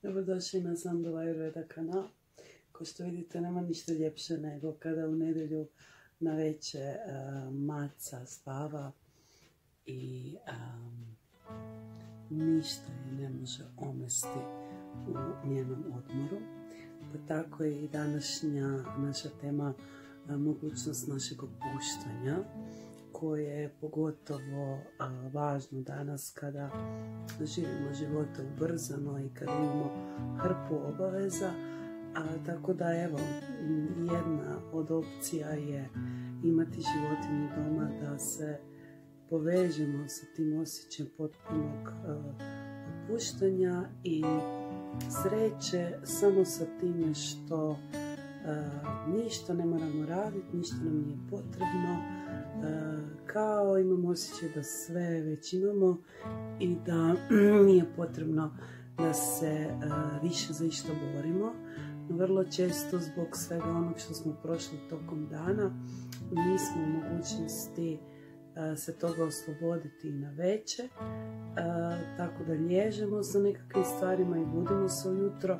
Dobrodošli na Sandal Ayurveda kanal. Kao što vidite, nema ništa ljepše nego kada u nedjelju na večer maca spava i ništa je ne može omesti u njenom odmoru. Pa tako je i današnja naša tema mogućnost našeg opuštanja, koje je pogotovo važno danas kada živimo živote ubrzano i kada imamo hrpu obaveza. Tako da evo, jedna od opcija je imati životinju doma, da se povežemo sa tim osjećajem potpunog opuštanja i sreće samo sa time što ništa ne moramo raditi, ništa nam nije potrebno, kao imamo osjećaj da sve već imamo i da nije potrebno da se više za išta borimo. No, vrlo često zbog svega onog što smo prošli tokom dana nismo u mogućnosti se toga osloboditi i na večer, tako da lježemo sa nekakvim stvarima i budimo se ujutro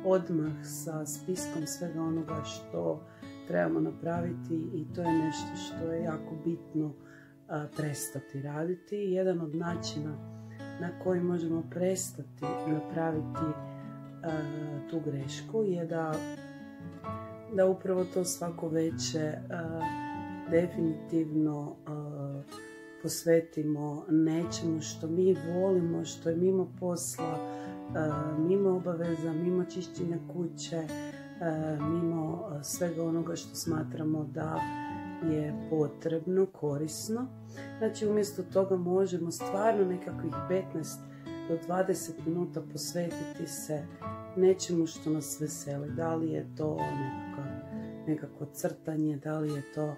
odmah sa spiskom svega onoga što trebamo napraviti, i to je nešto što je jako bitno prestati raditi. Jedan od načina na koji možemo prestati napraviti tu grešku je da upravo to svako večer definitivno posvetimo nečemu što mi volimo, što je mimo posla, mimo obaveza, mimo čišćenja kuće, mimo svega onoga što smatramo da je potrebno, korisno. Znači, umjesto toga možemo stvarno nekakvih 15 do 20 minuta posvetiti se nečemu što nas veseli. Da li je to nekako crtanje, da li je to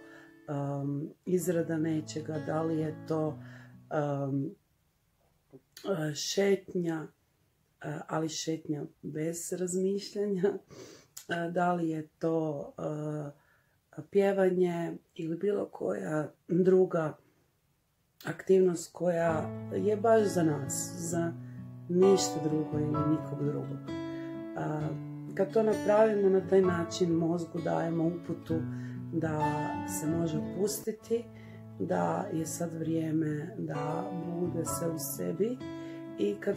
izrada nečega, da li je to šetnja, ali šetnja bez razmišljanja, da li je to pjevanje ili bilo koja druga aktivnost koja je baš za nas, za ništa drugo ili nikog drugog. Kad to napravimo na taj način, mozgu dajemo uputu da se može opustiti, da je sad vrijeme da bude se u sebi, i kad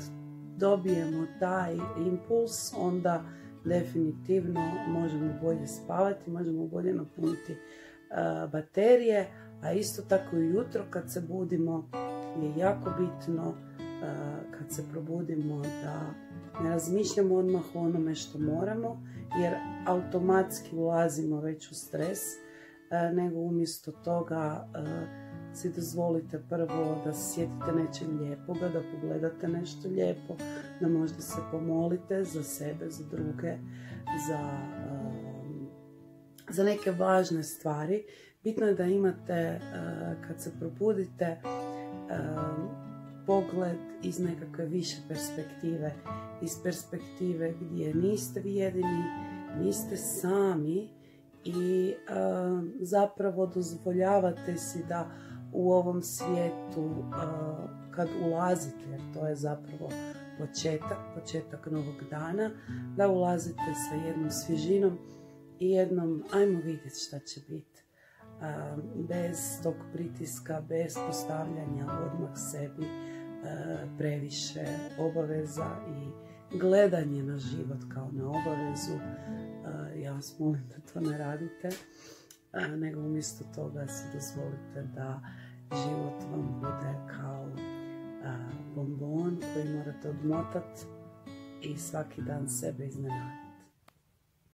dobijemo taj impuls, onda definitivno možemo bolje spavati, možemo bolje napuniti baterije, a isto tako i jutro kad se budimo je jako bitno, kad se probudimo, da ne razmišljamo odmah o onome što moramo, jer automatski ulazimo već u stres, nego umjesto toga si dozvolite prvo da se sjetite nečeg lijepoga, da pogledate nešto lijepo, da možda se pomolite za sebe, za druge, za neke važne stvari. Bitno je da imate, kad se probudite, pogled iz nekakve više perspektive, iz perspektive gdje niste vi jedini, niste sami, i zapravo dozvoljavate si da u ovom svijetu, kad ulazite, jer to je zapravo početak novog dana, da ulazite sa jednom svježinom i jednom ajmo vidjeti šta će biti, bez tog pritiska, bez postavljanja odmah sebi previše obaveza i gledanje na život kao na obavezu. Ja vas molim da to ne radite, nego umjesto toga si dozvolite da život vam bude kao bombon koji morate odmotati i svaki dan sebe iznenaditi.